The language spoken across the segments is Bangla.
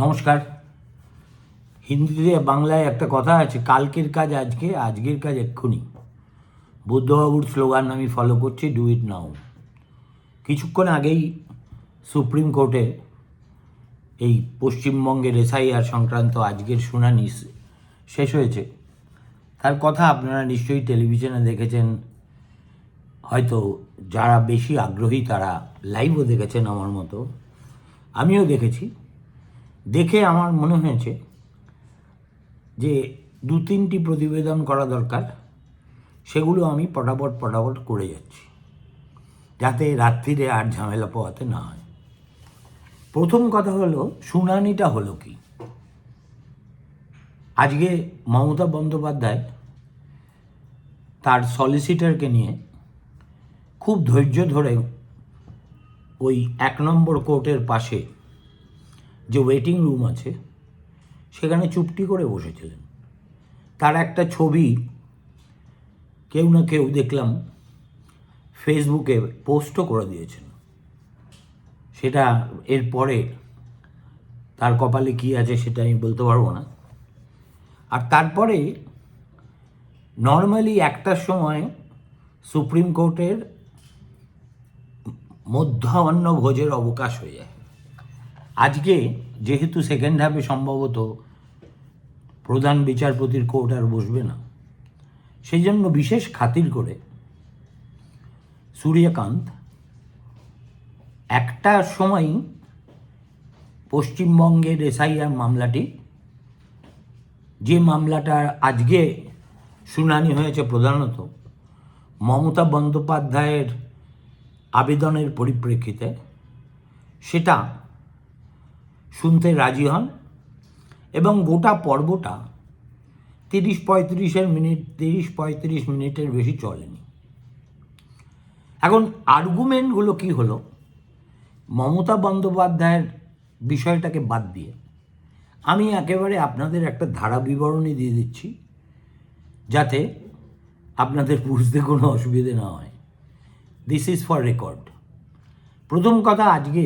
নমস্কার। হিন্দিতে বাংলায় একটা কথা আছে, কালকের কাজ আজকে, আজকের কাজ এক্ষুনি। বুদ্ধবাবুর স্লোগান আমি ফলো করছি, ডু ইট নাও। কিছুক্ষণ আগেই সুপ্রিম কোর্টে এই পশ্চিমবঙ্গের এসআইআর সংক্রান্ত আজকের শুনানি শেষ হয়েছে। তার কথা আপনারা নিশ্চয়ই টেলিভিশনে দেখেছেন, হয়তো যারা বেশি আগ্রহী তারা লাইভও দেখেছেন আমার মতো। আমিও দেখেছি। দেখে আমার মনে হয়েছে যে দু তিনটি প্রতিবেদন করা দরকার, সেগুলো আমি পটাপট করে যাচ্ছি, যাতে রাত্রিরে আর ঝামেলা পোহাতে না হয়। প্রথম কথা হলো, শুনানিটা হলো কি। আজকে মমতা বন্দ্যোপাধ্যায় তার সলিসিটরকে নিয়ে খুব ধৈর্য ধরে ওই 1 নম্বর কোর্টের পাশে যে ওয়েটিং রুম আছে সেখানে চুপটি করে বসেছিলেন। তার একটা ছবি কেউ না কেউ দেখলাম ফেসবুকে পোস্টও করে দিয়েছেন। সেটা এরপরে তার কপালে কী আছে সেটা আমি বলতে পারবো না। আর তারপরে নর্মালি 1টার সময় সুপ্রিম কোর্টের মধ্যাহ্ন ভোজের অবকাশ হয়ে যায়। আজকে যেহেতু সেকেন্ড হাফে সম্ভবত প্রধান বিচারপতির কোর্ট আর বসবে না, সেই জন্য বিশেষ খাতির করে সূর্যকান্ত 1টার সময়ই পশ্চিমবঙ্গের এসআইআর মামলাটি, যে মামলাটা আজকে শুনানি হয়েছে প্রধানত মমতা বন্দ্যোপাধ্যায়ের আবেদনের পরিপ্রেক্ষিতে, সেটা শুনতে রাজি হন এবং গোটা পর্বটা 30-35 মিনিটের বেশি চলেনি। এখন আর্গুমেন্টগুলো কি হলো, মমতা বন্দ্যোপাধ্যায়ের বিষয়টাকে বাদ দিয়ে আমি একেবারে আপনাদের একটা ধারা বিবরণী দিয়ে দিচ্ছি, যাতে আপনাদের বুঝতে কোনো অসুবিধে না হয়। This is for record. প্রথম কথা, আজকে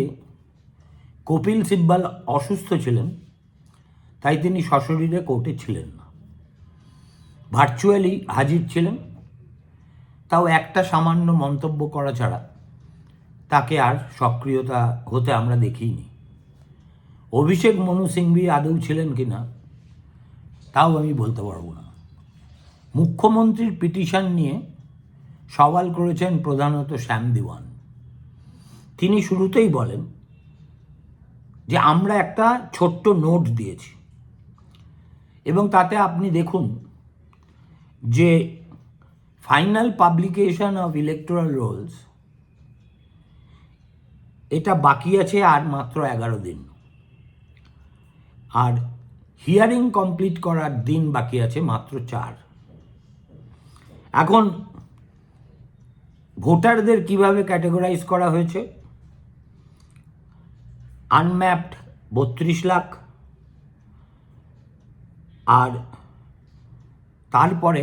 কপিল সিব্বাল অসুস্থ ছিলেন, তাই তিনি সশরীরে কোর্টে ছিলেন না, ভার্চুয়ালি হাজির ছিলেন। তাও একটা সামান্য মন্তব্য করা ছাড়া তাকে আর সক্রিয়তা হতে আমরা দেখিনি। অভিষেক মনু সিংভি আদৌ ছিলেন কি না তাও আমি বলতে পারবো না। মুখ্যমন্ত্রীর পিটিশন নিয়ে সওয়াল করেছেন প্রধানত শ্যাম দিওয়ান। তিনি শুরুতেই বলেন যে আমরা একটা ছোট্ট নোট দিয়েছি, এবং তাতে আপনি দেখুন যে final publication of electoral Rolle's এটা বাকি আছে আর মাত্র 11 দিন, আর হিয়ারিং কমপ্লিট করার দিন বাকি আছে মাত্র 4। এখন ভোটারদের কিভাবে ক্যাটেগরাইজ করা হয়েছে? আনম্যাপড 32 লাখ, আর তারপরে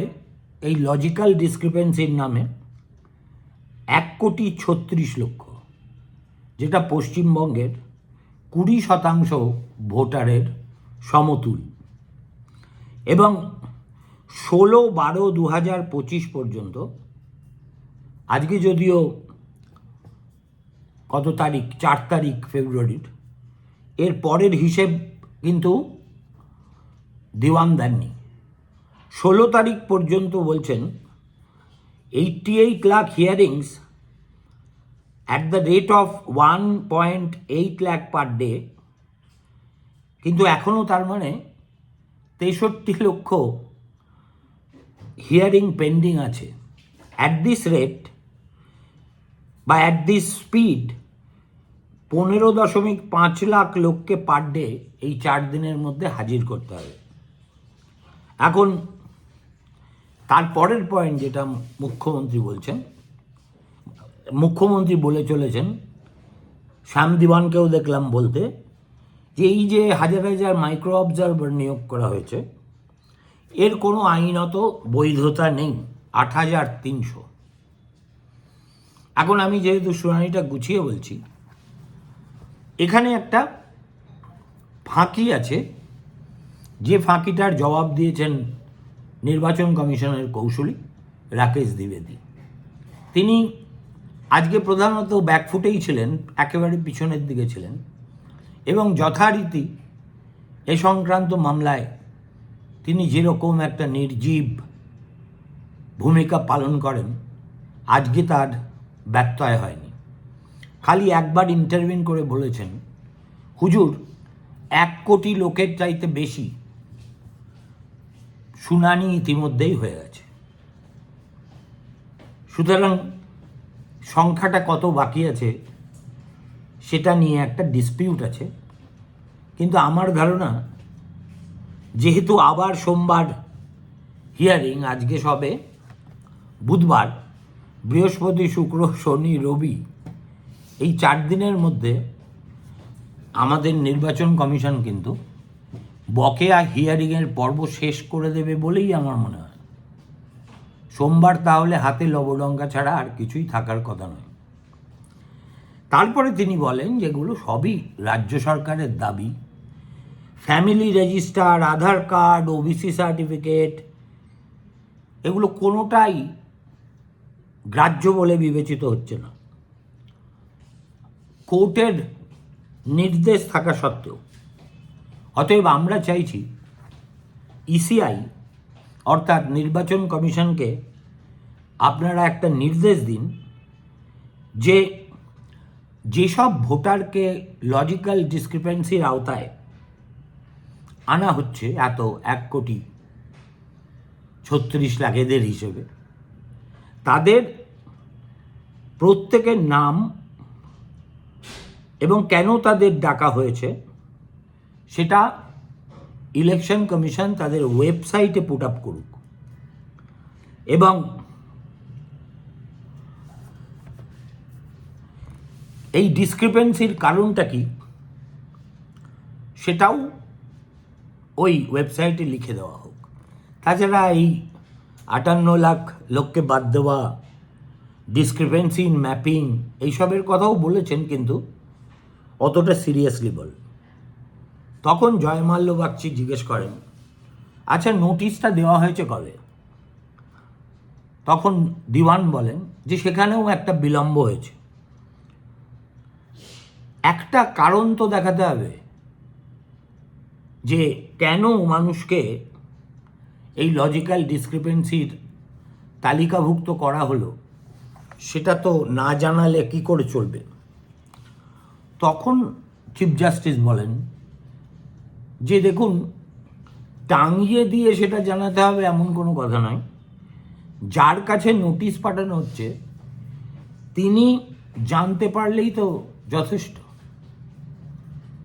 এই লজিক্যাল ডিসক্রিপেন্সির নামে 1,36,00,000, যেটা পশ্চিমবঙ্গের 20% ভোটারের সমতুল। এবং 16/12/2025 পর্যন্ত, আজকে যদিও কত তারিখ, 4 তারিখ ফেব্রুয়ারির, এর পরের হিসেব কিন্তু দিওয়ান দেননি। 16 তারিখ পর্যন্ত বলছেন 88 lakh হিয়ারিংস at the rate of 1.8 lakh per day, কিন্তু এখনও তার মানে 63 লক্ষ হিয়ারিং পেন্ডিং আছে। অ্যাট দিস রেট বা অ্যাট দিস স্পিড 15.5 লাখ লোককে পার ডে এই 4 দিনের মধ্যে হাজির করতে হবে। এখন তারপরের পয়েন্ট যেটা মুখ্যমন্ত্রী বলে চলেছেন, শ্যাম দিওয়ানকেও দেখলাম বলতে, যে এই যে হাজার হাজার মাইক্রো অবজারভার নিয়োগ করা হয়েছে এর কোনো আইনত বৈধতা নেই, 8,300। এখন আমি যেহেতু শুনানিটা গুছিয়ে বলছি, এখানে একটা ফাঁকি আছে, যে ফাঁকিটার জবাব দিয়েছেন নির্বাচন কমিশনের কৌশলী রাকেশ দ্বিবেদী। তিনি আজকে প্রধানত ব্যাকফুটেই ছিলেন, একেবারে পিছনের দিকে ছিলেন, এবং যথারীতি এ সংক্রান্ত মামলায় তিনি যেরকম একটা নির্জীব ভূমিকা পালন করেন, আজকে তার ব্যত্যয় হয়নি। খালি একবার ইন্টারভিউ করে বলেছেন, হুজুর 1 কোটি লোকের চাইতে বেশি শুনানি ইতিমধ্যেই হয়ে গেছে, সুতরাং সংখ্যাটা কত বাকি আছে সেটা নিয়ে একটা ডিসপিউট আছে। কিন্তু আমার ধারণা, যেহেতু আবার সোমবার হিয়ারিং, আজকে সবে বুধবার, বৃহস্পতি, শুক্র, শনি, রবি, এই 4 দিনের মধ্যে আমাদের নির্বাচন কমিশন কিন্তু বকেয়া হিয়ারিংয়ের পর্ব শেষ করে দেবে বলেই আমার মনে হয়। সোমবার তাহলে হাতে লবডঙ্কা ছাড়া আর কিছুই থাকার কথা নয়। তারপরে তিনি বলেন যেগুলো সবই রাজ্য সরকারের দাবি, ফ্যামিলি রেজিস্টার, আধার কার্ড, ওবিসি সার্টিফিকেট, এগুলো কোনোটাই গ্রাহ্য বলে বিবেচিত হচ্ছে না। কোর্টের নির্দেশ থাকা সত্ত্বেও, অতএব আমরা চাইছি ইসিআই অর্থাৎ নির্বাচন কমিশনকে আপনারা একটা নির্দেশ দিন যে যেসব ভোটারকে লজিক্যাল ডিসক্রিপেন্সির আওতায় আনা হচ্ছে, এত 1,36,00,000 এদের হিসেবে, তাদের প্রত্যেকের নাম এবং কেন তাদের ডাকা হয়েছে সেটা ইলেকশন কমিশন তাদের ওয়েবসাইটে পুট আপ করুক, এবং এই ডিসক্রিপেন্সির কারণটা কি সেটাও ওই ওয়েবসাইটে লিখে দেওয়া হোক। তাছাড়া এই 58 লাখ লোককে বাদ দেওয়া, ডিসক্রিপেন্সি ইন ম্যাপিং, এইসবের কথাও বলেছেন, কিন্তু অতটা সিরিয়াসলি বল। তখন জয়মাল্য বাগচি জিজ্ঞেস করেন, আচ্ছা নোটিশটা দেওয়া হয়েছে কবে? তখন দিওয়ান বলেন যে সেখানেও একটা বিলম্ব হয়েছে। একটা কারণ তো দেখাতে হবে যে কেন মানুষকে এই লজিক্যাল ডিসক্রিপেন্সির তালিকাভুক্ত করা হলো, সেটা তো না জানালে কি করে চলবে। তখন চিফ জাস্টিস বলেন যে দেখুন, টাঙিয়ে দিয়ে সেটা জানাতে হবে এমন কোনো কথা নয়, যার কাছে নোটিশ পাঠানো হচ্ছে তিনি জানতে পারলেই তো যথেষ্ট।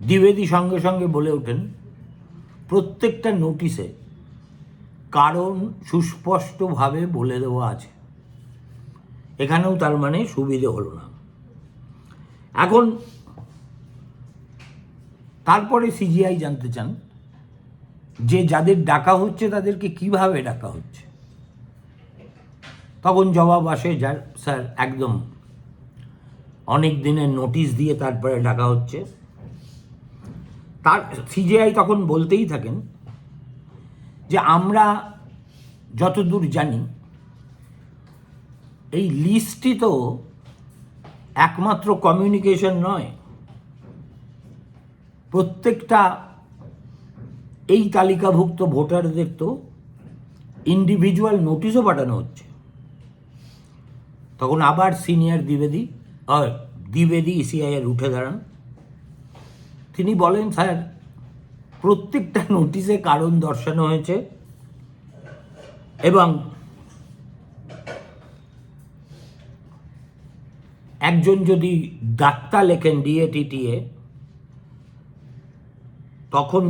দ্বিবেদী সঙ্গে সঙ্গে বলে ওঠেন, প্রত্যেকটা নোটিশে কারণ সুস্পষ্টভাবে বলে দেওয়া আছে, এখানেও তার মানে সুবিধে হলো না। এখন তারপরে সিজিআই জানতে চান যে যাদের ডাকা হচ্ছে তাদেরকে কিভাবে ডাকা হচ্ছে। তখন জবাব আসে, যার স্যার একদম অনেক দিনের নোটিশ দিয়ে তারপরে ডাকা হচ্ছে। তার সিজিআই তখন বলতেই থাকেন যে আমরা যতদূর জানি এই লিস্টই তো একমাত্র কমিউনিকেশন নয়, প্রত্যেকটা এই তালিকাভুক্ত ভোটারদের তো ইন্ডিভিজুয়াল নোটিশও পাঠানো হচ্ছে। তখন আবার সিনিয়র দ্বিবেদী ইসিআইয়ের উঠে দাঁড়ান। তিনি বলেন, স্যার প্রত্যেকটা নোটিশে কারণ দর্শানো হয়েছে, এবং একজন যদি ডাক্তার লেখেন ডিএটিটিএ তখন,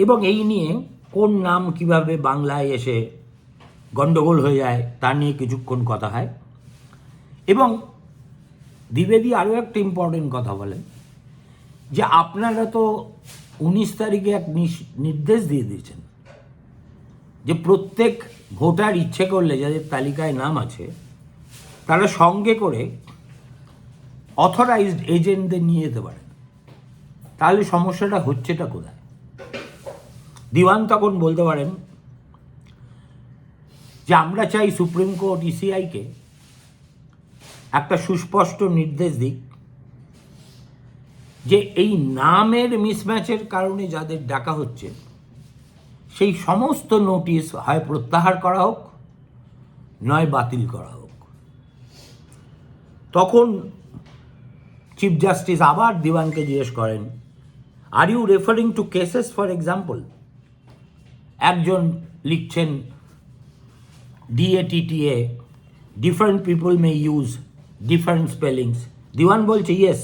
এবং এই নিয়ে কোন নাম কিভাবে বাংলায় এসে গণ্ডগোল হয়ে যায় তা নিয়ে কিছুক্ষণ কথা হয়। এবং দ্বিবেদী আরও একটা ইম্পর্টেন্ট কথা বলেন যে আপনারা তো 19 তারিখে এক নির্দেশ দিয়ে দিয়েছেন যে প্রত্যেক ভোটার ইচ্ছে করলে যাদের তালিকায় নাম আছে তারা সঙ্গে করে অথরাইজড এজেন্টদের নিয়ে যেতে পারেন। তাহলে সমস্যাটা হচ্ছেটা কোথায়? দিওয়ান তখন বলতে পারেন যে আমরা চাই সুপ্রিম কোর্ট ইসিআইকে একটা সুস্পষ্ট নির্দেশ দিক যে এই নামের মিসম্যাচের কারণে যাদের ডাকা হচ্ছে সেই সমস্ত নোটিশ হয় প্রত্যাহার করা হোক নয় বাতিল করা হোক। তখন চিফ জাস্টিস আবার দিওয়ানকে জিজ্ঞেস করেন, are you referring to cases? For example, একজন লিখছেন DATTA, different people may use different spellings. Divan বলছে, yes,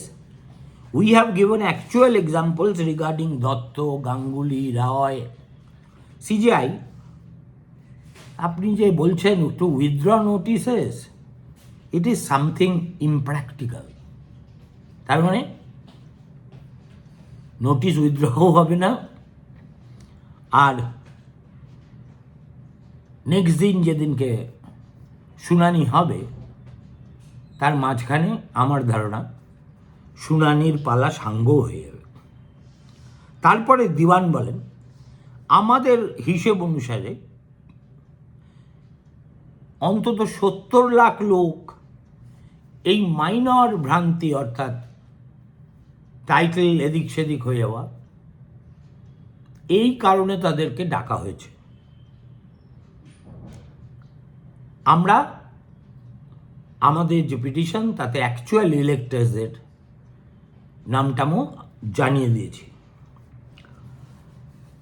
we have given actual examples regarding Datta, Ganguly, Roy. CJI, আপনি যে বলছেন to withdraw notices, it is something impractical. তার মানে নোটিশ উইথড্রও হবে না, আর নেক্সট দিন যেদিনকে শুনানি হবে তার মাঝখানে আমার ধারণা শুনানির পালা সাঙ্গও হয়ে যাবে। তারপরে দিওয়ান বলেন, আমাদের হিসেব অনুসারে অন্তত 70 লাখ লোক এই মাইনর ভ্রান্তি, অর্থাৎ টাইটেল এদিক সেদিক হয়ে যাওয়া, এই কারণে তাদেরকে ডাকা হয়েছে। আমরা আমাদের যে পিটিশন তাতে অ্যাকচুয়াল ইলেক্টার্সদের নামটামও জানিয়ে দিয়েছি।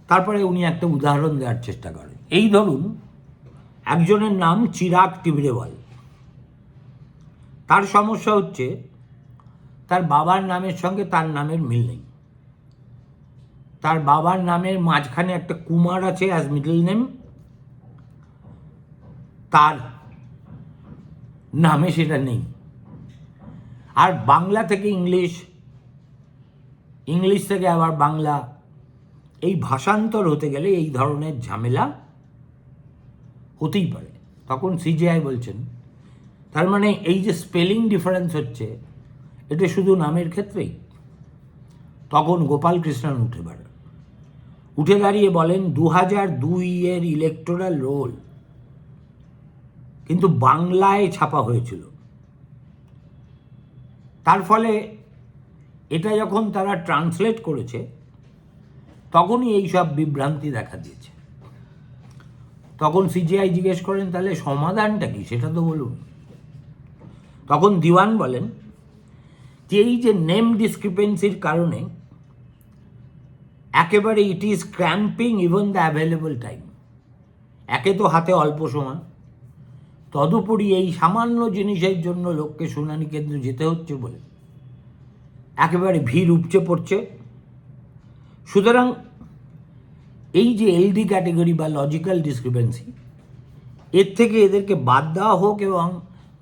তারপরে উনি একটা উদাহরণ দেওয়ার চেষ্টা করেন। এই ধরুন, একজনের নাম চিরাগ টিবরেওয়াল। তার সমস্যা হচ্ছে তার বাবার নামের সঙ্গে তার নামের মিল নেই। তার বাবার নামের মাঝখানে একটা কুমার আছে অ্যাজ মিডল নেম, তার নামে সেটা নেই। আর বাংলা থেকে ইংলিশ, ইংলিশ থেকে আবার বাংলা, এই ভাষান্তর হতে গেলে এই ধরনের ঝামেলা হতেই পারে। তখন CJI বলছেন, তার মানে এই যে স্পেলিং ডিফারেন্স হচ্ছে এটা শুধু নামের ক্ষেত্রেই? তখন গোপাল কৃষ্ণন উঠে দাঁড়িয়ে বলেন, 2002 ইলেকটোরাল রোল কিন্তু বাংলায় ছাপা হয়েছিল। তার ফলে এটা যখন তারা ট্রান্সলেট করেছে তখনই এইসব বিভ্রান্তি দেখা দিয়েছে। তখন CJI জিজ্ঞেস করেন, তাহলে সমাধানটা কি সেটা তো বলুন। তখন দিওয়ান বলেন যে এই যে নেম ডিসক্রিপেন্সির কারণে একেবারে it is cramping even the available time. একে তো হাতে অল্প সময়, তদুপরি এই সামান্য জিনিসের জন্য লোককে শুনানি কেন্দ্রে যেতে হচ্ছে বলে একেবারে ভিড় উপচে পড়ছে। সুতরাং এই যে LD ক্যাটেগরি বা লজিক্যাল ডিসক্রিপেন্সি, এর থেকে এদেরকে বাদ দেওয়া হোক এবং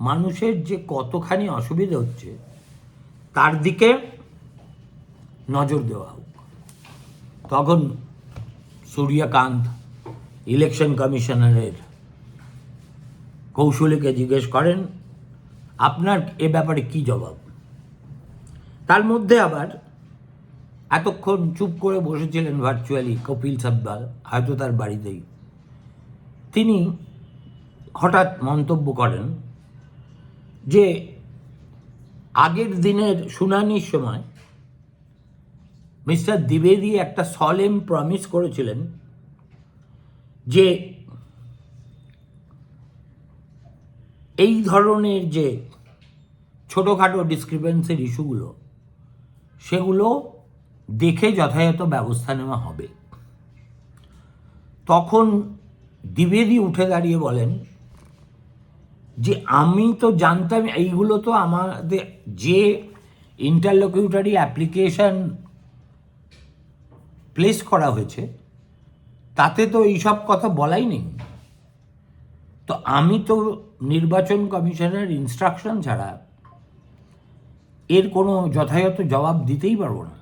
মানুষের যে কতখানি অসুবিধা হচ্ছে তার দিকে নজর দেওয়া হোক। তখন সূর্যকান্ত ইলেকশন কমিশনারের কৌশলীকে জিজ্ঞেস করেন, আপনার এ ব্যাপারে কি জবাব? তার মধ্যে আবার এতক্ষণ চুপ করে বসেছিলেন ভার্চুয়ালি কপিল সাব্বাল, হয়তো তার বাড়িতেই, তিনি হঠাৎ মন্তব্য করেন যে আগের দিনের শুনানির সময় মিস্টার দ্বিবেদী একটা সলেম প্রমিস করেছিলেন যে এই ধরনের যে ছোটোখাটো ডিসক্রিপেন্সির ইস্যুগুলো সেগুলো দেখে যথাযথ ব্যবস্থা নেওয়া হবে। তখন দ্বিবেদী উঠে দাঁড়িয়ে বলেন যে আমি তো জানতাম এইগুলো তো আমাদের যে ইন্টারলোকিউটারি অ্যাপ্লিকেশন প্লেস করা হয়েছে তাতে তো এইসব কথা বলাই নেই। তো আমি তো নির্বাচন কমিশনের ইনস্ট্রাকশন ছাড়া এর কোনো যথাযথ জবাব দিতেই পারবো না।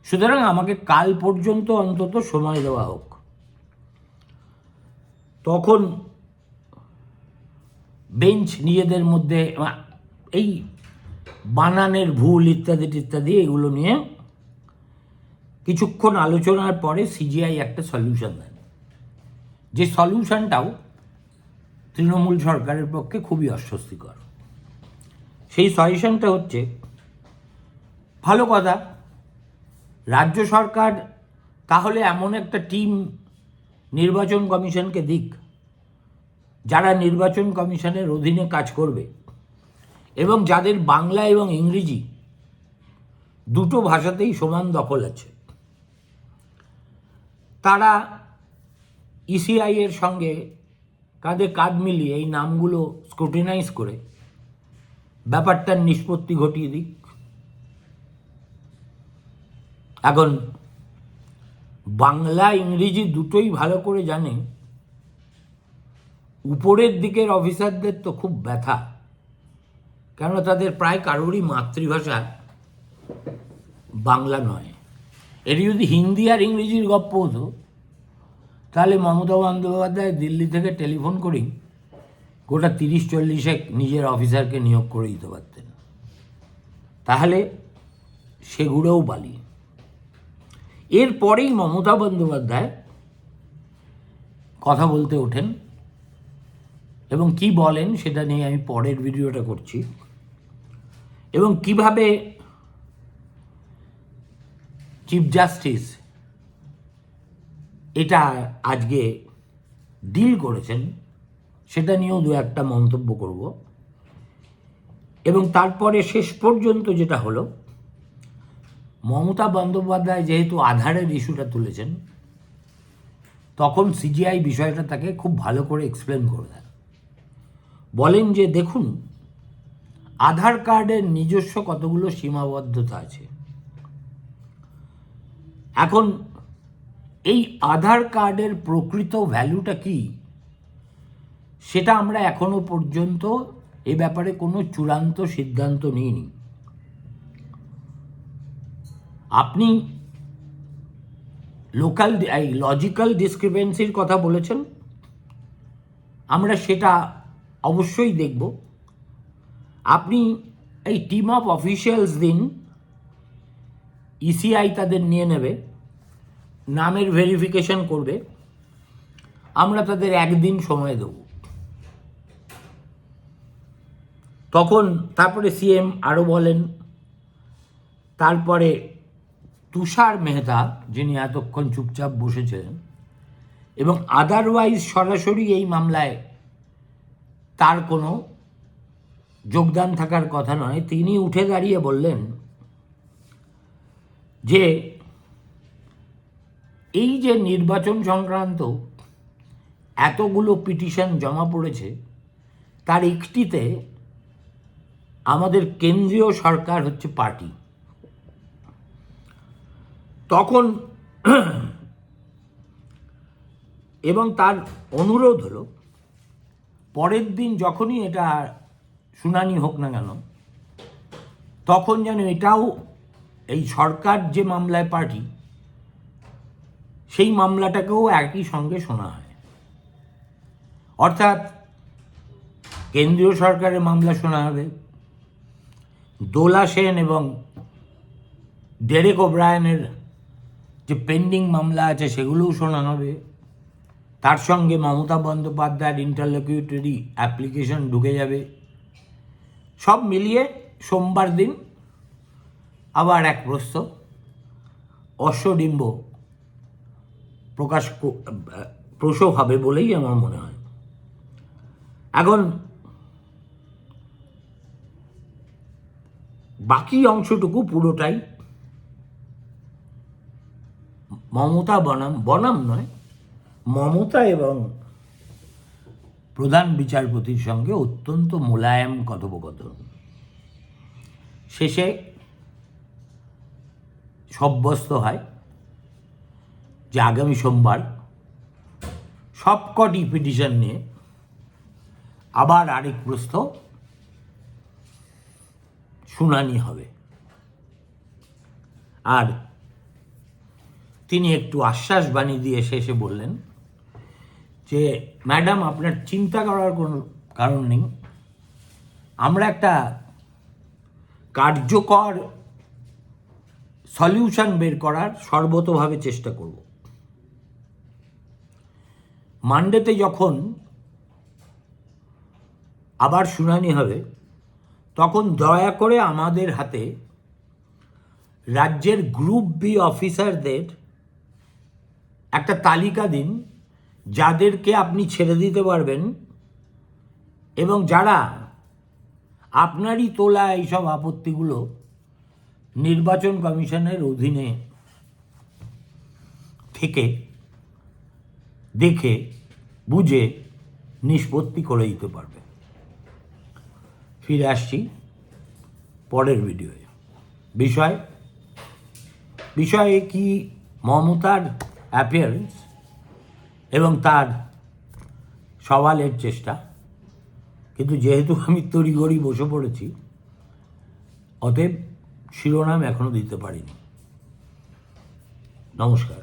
সুতরাং আমাকে কাল পর্যন্ত অন্তত সময় দেওয়া হোক। তখন বেঞ্চ নিজেদের মধ্যে এই বানানের ভুল ইত্যাদি ইত্যাদি এগুলো নিয়ে কিছুক্ষণ আলোচনার পরে সিজিআই একটা সলিউশন দেন, যে সলিউশনটাও তৃণমূল সরকারের পক্ষে খুবই অস্বস্তিকর। সেই সলিউশনটা হচ্ছে, ভালো কথা, রাজ্য সরকার তাহলে এমন একটা টিম নির্বাচন কমিশনকে দিক যারা নির্বাচন কমিশনের অধীনে কাজ করবে এবং যাদের বাংলা এবং ইংরেজি দুটো ভাষাতেই সমান দখল আছে। তারা ইসিআই এর সঙ্গে কাঁধে কাঁধ মিলিয়ে এই নামগুলো স্ক্রুটিনাইজ করে ব্যাপারটার নিষ্পত্তি ঘটিয়ে দিক। এখন বাংলা ইংরেজি দুটোই ভালো করে জানে উপরের দিকের অফিসারদের তো খুব ব্যথা, কেননা তাদের প্রায় কারোরই মাতৃভাষা বাংলা নয়। এটি যদি হিন্দি আর ইংরেজির গপ্প হতো তাহলে মমতা বন্দ্যোপাধ্যায় দিল্লি থেকে টেলিফোন করেই গোটা 30-40 নিজের অফিসারকে নিয়োগ করে দিতে পারতেন, তাহলে সেগুলোও বালি। এরপরেই মমতা বন্দ্যোপাধ্যায় কথা বলতে ওঠেন এবং কি বলেন সেটা নিয়ে আমি পরের ভিডিওটা করছি, এবং কিভাবে চিফ জাস্টিস এটা আজকে ডিল করেছেন সেটা নিয়েও দু একটা মন্তব্য করব। এবং তারপরে শেষ পর্যন্ত যেটা হলো, মমতা বন্দ্যোপাধ্যায় যেহেতু আধারের ইস্যুটা তুলেছেন, তখন সিজিআই বিষয়টা তাকে খুব ভালো করে এক্সপ্লেন করে দেন। বলেন যে দেখুন, আধার কার্ডের নিজস্ব কতগুলো সীমাবদ্ধতা আছে। এখন এই আধার কার্ডের প্রকৃত ভ্যালুটা কি সেটা আমরা এখনো পর্যন্ত এ ব্যাপারে কোনো চূড়ান্ত সিদ্ধান্ত নিইনি। আপনি লোকাল লজিক্যাল ডিসক্রিপেন্সির কথা বলেছেন, আমরা সেটা অবশ্যই দেখব। আপনি এই টিম অফ অফিসিয়ালস দিন, ইসিআই তাদের নিয়ে নেবে, নামের ভেরিফিকেশন করবে, আমরা তাদের একদিন সময় দেব। তখন তারপরে সিএম আরও বলেন, তারপরে তুষার মেহতা যিনি এতক্ষণ চুপচাপ বসেছিলেন এবং আদারওয়াইজ সরাসরি এই মামলায় তার কোনো যোগদান থাকার কথা নয়, তিনি উঠে দাঁড়িয়ে বললেন যে এই যে নির্বাচন সংক্রান্ত এতগুলো পিটিশন জমা পড়েছে, তার একটিতে আমাদের কেন্দ্রীয় সরকার হচ্ছে পার্টি। তখন এবং তার অনুরোধ হলো পরের দিন যখনই এটা শুনানি হোক না কেন, তখন যেন এটাও এই সরকার যে মামলায় পার্টি সেই মামলাটাকেও একই সঙ্গে শোনা হয়। অর্থাৎ কেন্দ্রীয় সরকারের মামলা শোনা হবে, দোলা সেন এবং ডেরেক ওব্রায়ানের যে পেন্ডিং মামলা আছে সেগুলোও শোনা হবে, তার সঙ্গে মমতা বন্দ্যোপাধ্যায়ের ইন্টারলোকিউটরি অ্যাপ্লিকেশন ঢুকে যাবে। সব মিলিয়ে সোমবার দিন আবার এক অশ্বডিম্ব প্রসব হবে বলেই আমার মনে হয়। এখন বাকি অংশটুকু পুরোটাই মমতা বনাম নয়, মমতা এবং প্রধান বিচারপতির সঙ্গে অত্যন্ত মোলায়েম কথোপকথন। শেষে সাব্যস্ত হয় যে আগামী সোমবার সবকটি পিটিশন নিয়ে আবার আরেক শুনানি হবে। আর তিনি একটু আশ্বাস বাণী দিয়ে শেষে বললেন যে ম্যাডাম, আপনার চিন্তা করার কোনো কারণ নেই, আমরা একটা কার্যকর সলিউশন বের করার সর্বতোভাবে চেষ্টা করব। মানডেতে যখন আবার শুনানি হবে তখন দয়া করে আমাদের হাতে রাজ্যের গ্রুপ বি অফিসারদের একটা তালিকা দিন, যাদেরকে আপনি ছেড়ে দিতে পারবেন এবং যারা আপনারই তোলা এইসব আপত্তিগুলো নির্বাচন কমিশনের অধীনে থেকে দেখে বুঝে নিষ্পত্তি করে দিতে পারবে। ফিরে আসছি পরের ভিডিওয়ে। বিষয়ে কি মমতার অ্যাপিয়ারেন্স এবং তার সওয়ালের চেষ্টা, কিন্তু যেহেতু আমি তড়িঘড়ি বসে পড়েছি অতএব শিরোনাম এখনো দিতে পারিনি। নমস্কার।